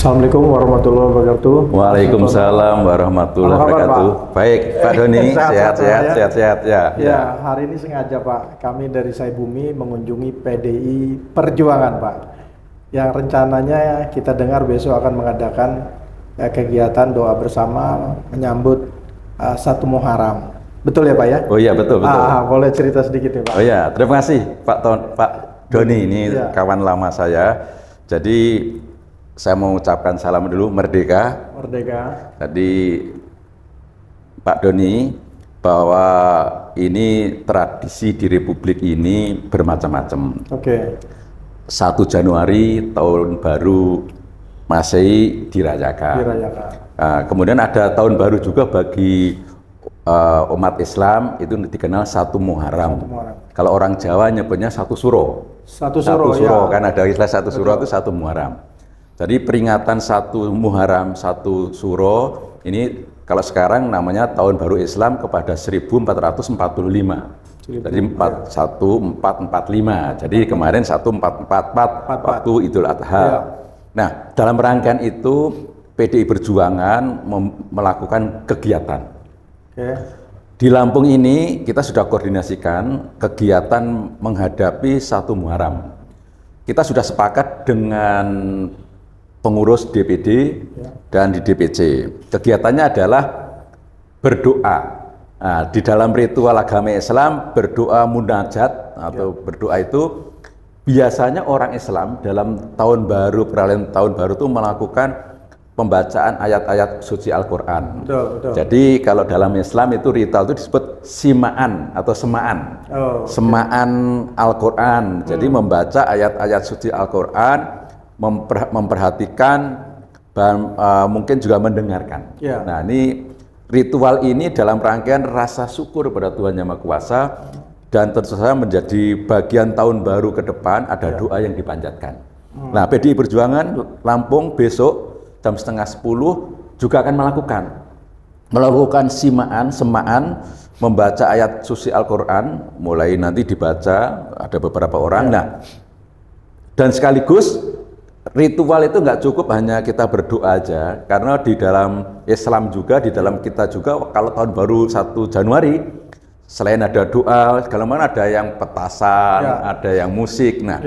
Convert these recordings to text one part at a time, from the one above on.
Assalamualaikum warahmatullahi wabarakatuh. Waalaikumsalam warahmatullahi wabarakatuh. Baik, Pak Doni, sehat-sehat ya. Ya, hari ini sengaja Pak, kami dari Sai Bumi mengunjungi PDI Perjuangan Pak. Yang rencananya kita dengar besok akan mengadakan kegiatan doa bersama menyambut 1 Muharram. Betul ya Pak ya? Oh iya, betul. Boleh cerita sedikit ya Pak? Oh iya, terima kasih Pak Doni, ini kawan lama saya. Jadi saya mau ucapkan salam dulu, merdeka. Jadi Pak Doni, bahwa ini tradisi di Republik ini bermacam-macam. 1 Januari tahun baru Masehi dirayakan. Nah, kemudian ada tahun baru juga bagi umat Islam, itu dikenal 1 Muharram. Kalau orang Jawa nyebutnya 1 Suro. 1 Suro kan ada istilah 1 Suro itu 1 Muharram. Jadi peringatan 1 Muharram, 1 Suro ini kalau sekarang namanya tahun baru Islam kepada 1445. Jadi 1445. Jadi kemarin 1444 waktu Idul Adha. Nah, dalam rangkaian itu PDI Perjuangan melakukan kegiatan. Di Lampung ini kita sudah koordinasikan kegiatan menghadapi 1 Muharram. Kita sudah sepakat dengan pengurus DPD dan di DPC. Kegiatannya adalah berdoa. Nah, di dalam ritual agama Islam, berdoa munajat atau berdoa itu biasanya orang Islam dalam tahun baru, peralihan tahun baru itu melakukan pembacaan ayat-ayat suci Al-Quran. Jadi kalau dalam Islam itu ritual itu disebut simaan atau semaan. Semaan Al-Quran. Jadi membaca ayat-ayat suci Al-Quran, memperhatikan, mungkin juga mendengarkan. Nah, ini ritual ini dalam rangkaian rasa syukur pada Tuhan Yang Maha Kuasa, dan tentu saja menjadi bagian tahun baru ke depan ada doa yang dipanjatkan. Nah, PDI Perjuangan Lampung besok jam 9:30 juga akan melakukan semaan, membaca ayat suci Al-Quran, mulai nanti dibaca ada beberapa orang. Nah, dan sekaligus ritual itu nggak cukup hanya kita berdoa aja, karena di dalam Islam juga, di dalam kita juga, kalau tahun baru 1 Januari, selain ada doa, segala macam ada yang petasan, ada yang musik. Nah,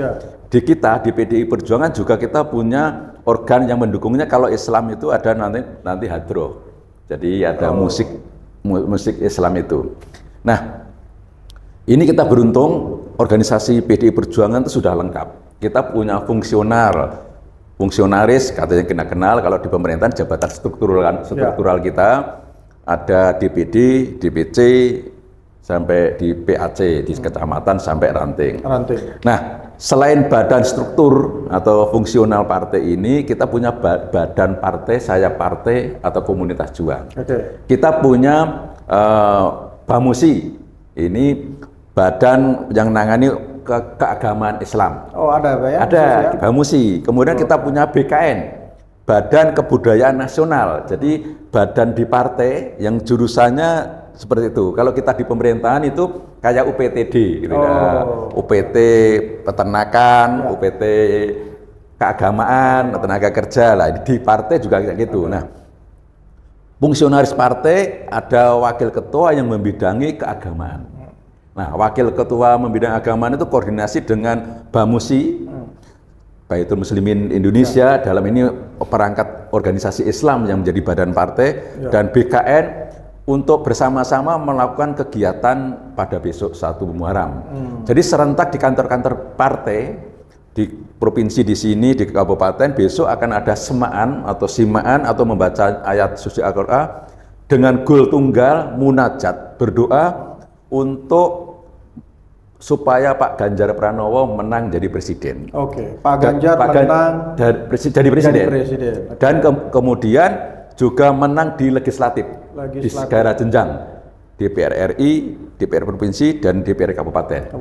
di kita, di PDI Perjuangan juga kita punya organ yang mendukungnya. Kalau Islam itu ada nanti hadroh, jadi ada musik Islam itu. Nah, ini kita beruntung, organisasi PDI Perjuangan itu sudah lengkap. Kita punya fungsionaris, katanya kita kenal kalau di pemerintahan, jabatan struktural kita, ada DPD, DPC, sampai di PAC, di kecamatan sampai ranting. Nah, selain badan struktur atau fungsional partai ini, kita punya badan partai, sayap partai atau komunitas juang. Kita punya Bamusi, ini badan yang nangani keagamaan Islam. Ada Pak ya? Ada, Bamusi. Kemudian kita punya BKN, Badan Kebudayaan Nasional. Jadi badan di partai yang jurusannya seperti itu. Kalau kita di pemerintahan itu kayak UPTD, gitu UPT peternakan, UPT keagamaan, tenaga kerja lah. Di partai juga kayak gitu. Nah, fungsionaris partai ada wakil ketua yang membidangi keagamaan. Nah, wakil ketua membidang agamaan itu koordinasi dengan Bamusi, Baitul Muslimin Indonesia, dalam ini perangkat organisasi Islam yang menjadi badan partai, dan BKN untuk bersama-sama melakukan kegiatan pada besok 1 Muharram. Jadi serentak di kantor-kantor partai di provinsi di sini, di kabupaten, besok akan ada semaan atau membaca ayat suci Al-Quran dengan goal tunggal, munajat, berdoa untuk supaya Pak Ganjar Pranowo menang jadi presiden. Pak Ganjar menang jadi presiden. Dan kemudian juga menang di legislatif. Di segala jenjang, DPR RI, DPR provinsi, dan DPR kabupaten.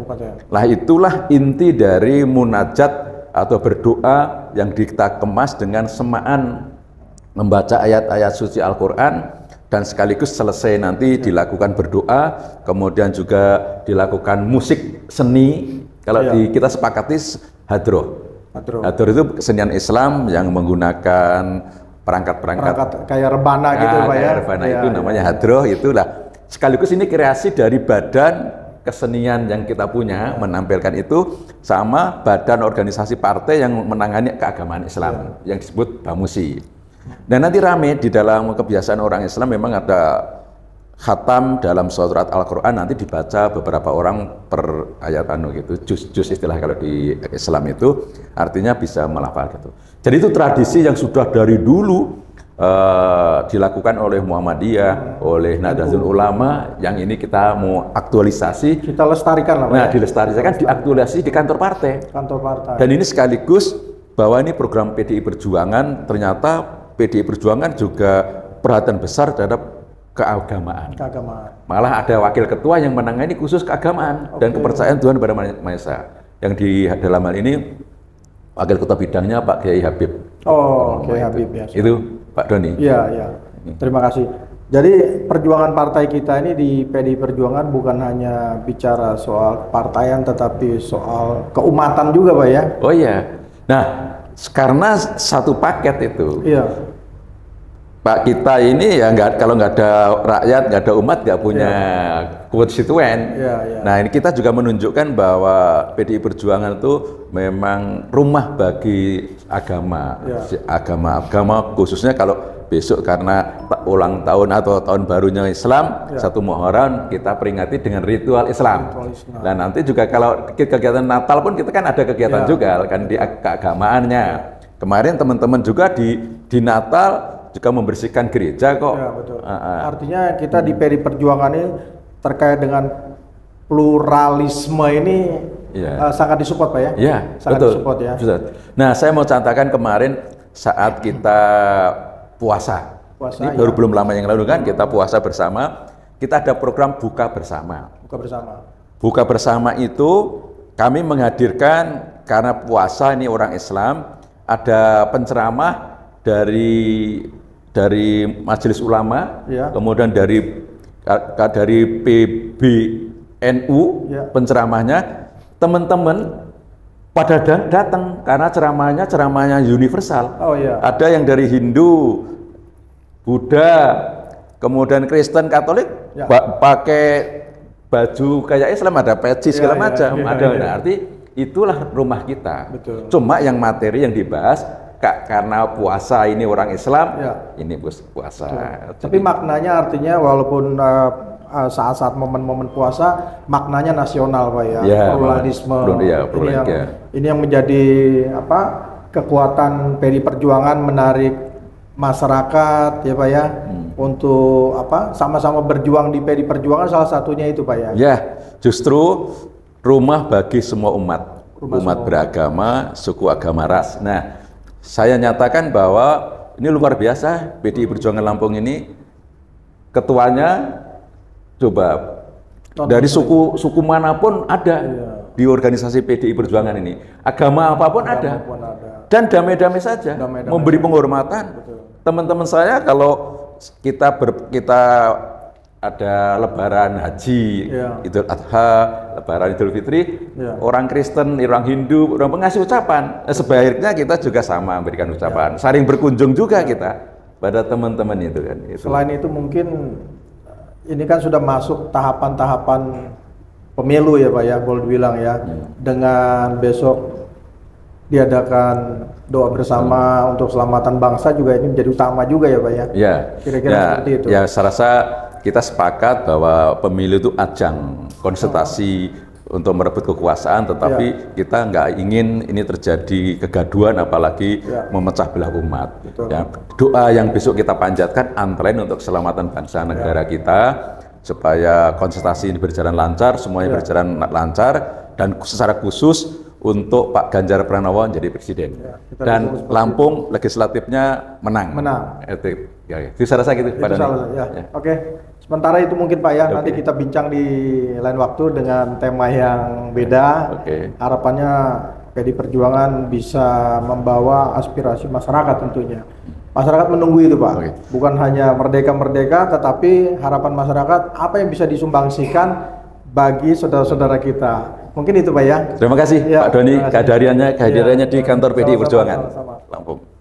Lah, itulah inti dari munajat atau berdoa yang kita kemas dengan semaan membaca ayat-ayat suci Al-Quran, dan sekaligus selesai nanti dilakukan berdoa, kemudian juga dilakukan musik seni. Kalau kita sepakati hadroh. Hadroh itu kesenian Islam yang menggunakan perangkat kayak rebana gitu Pak ya. Rebana itu namanya hadroh, itulah sekaligus ini kreasi dari badan kesenian yang kita punya menampilkan itu sama badan organisasi partai yang menangani keagamaan Islam yang disebut Bamusi. Dan nanti rame di dalam kebiasaan orang Islam memang ada khatam dalam surat Al-Quran, nanti dibaca beberapa orang per ayat gitu, juz istilah kalau di Islam itu artinya bisa melafal gitu. Jadi itu tradisi yang sudah dari dulu dilakukan oleh Muhammadiyah, oleh Nahdlatul Ulama, yang ini kita mau aktualisasi. Kita lestarikan lah Pak. Nah, dilestarikan, diaktualisasi di kantor partai. Dan ini sekaligus bahwa ini program PDI Perjuangan, ternyata PDI Perjuangan juga perhatian besar terhadap keagamaan. Malah ada wakil ketua yang menangani khusus keagamaan dan kepercayaan Tuhan kepada Maha Esa. Yang di dalam hal ini wakil ketua bidangnya Pak Kiai Habib. Kiai Habib ya. Itu Pak Doni. Iya. Terima kasih. Jadi perjuangan partai kita ini di PDI Perjuangan bukan hanya bicara soal kepartaian, tetapi soal keumatan juga Pak ya. Oh iya. Nah, karena satu paket itu. Iya. Pak, kita ini ya kalau nggak ada rakyat, nggak ada umat, nggak punya konstituen. Nah, ini kita juga menunjukkan bahwa PDI Perjuangan itu memang rumah bagi agama, agama khususnya kalau besok karena ulang tahun atau tahun barunya Islam, 1 Muharram kita peringati dengan ritual Islam. Dan nanti juga kalau kegiatan Natal pun kita kan ada kegiatan juga kan di keagamaannya. Kemarin teman-teman juga di Natal juga membersihkan gereja kok. Ya, betul. Artinya kita di PDI Perjuangan ini terkait dengan pluralisme ini sangat disupport Pak ya? Iya, sangat betul. Disupport ya. Betul. Nah, saya mau contohkan kemarin saat kita puasa ini baru belum lama yang lalu kan kita puasa bersama, kita ada program buka bersama. Buka bersama itu kami menghadirkan, karena puasa ini orang Islam, ada penceramah dari Majelis Ulama, kemudian dari PBNU, penceramahnya, teman-teman pada datang karena ceramahnya universal. Ada yang dari Hindu, Buddha, kemudian Kristen, Katolik, pakai baju kayak Islam, ada peci segala macam, ada. Arti itulah rumah kita. Betul. Cuma yang materi yang dibahas karena puasa ini orang Islam, ini puasa. Tapi maknanya artinya walaupun saat-saat momen-momen puasa, maknanya nasional Pak ya, pluralisme. Ini yang menjadi kekuatan PDI Perjuangan, menarik masyarakat ya Pak ya, untuk sama-sama berjuang di PDI Perjuangan, salah satunya itu Pak ya. Ya, justru rumah bagi semua umat, umat beragama, suku, agama, ras. Nah, saya nyatakan bahwa ini luar biasa, PDI Perjuangan Lampung ini ketuanya coba dari suku manapun ada di organisasi PDI Perjuangan ini, agama apapun ada, dan damai-damai saja, memberi penghormatan. Teman-teman saya kalau kita ada Lebaran Haji, Idul Adha, Lebaran Idul Fitri, orang Kristen, orang Hindu, orang pengasih ucapan. Sebaiknya kita juga sama memberikan ucapan, saling berkunjung juga kita pada teman-teman itu kan. Selain itu mungkin ini kan sudah masuk tahapan-tahapan pemilu ya Pak ya, boleh dibilang ya, dengan besok diadakan doa bersama untuk keselamatan bangsa juga, ini menjadi utama juga ya Pak ya. Kira-kira seperti itu. Ya, saya rasa kita sepakat bahwa pemilu itu ajang konsultasi untuk merebut kekuasaan, tetapi kita nggak ingin ini terjadi kegaduhan, apalagi memecah belah umat. Ya, doa yang besok kita panjatkan antara lain untuk keselamatan bangsa negara kita, supaya konsultasi ini berjalan lancar, semuanya berjalan lancar, dan secara khusus untuk Pak Ganjar Pranowo menjadi presiden, dan Lampung legislatifnya menang. Itu saya rasa gitu Pak Doni. Oke. Sementara itu mungkin Pak ya, nanti kita bincang di lain waktu dengan tema yang beda. Harapannya PDI Perjuangan bisa membawa aspirasi masyarakat tentunya. Masyarakat menunggu itu Pak, bukan hanya merdeka-merdeka, tetapi harapan masyarakat apa yang bisa disumbangsikan bagi saudara-saudara kita mungkin itu Pak ya. Terima kasih Ya, Pak Doni terima kasih. kehadirannya Ya, di kantor PDI sama-sama, Perjuangan sama-sama. Lampung.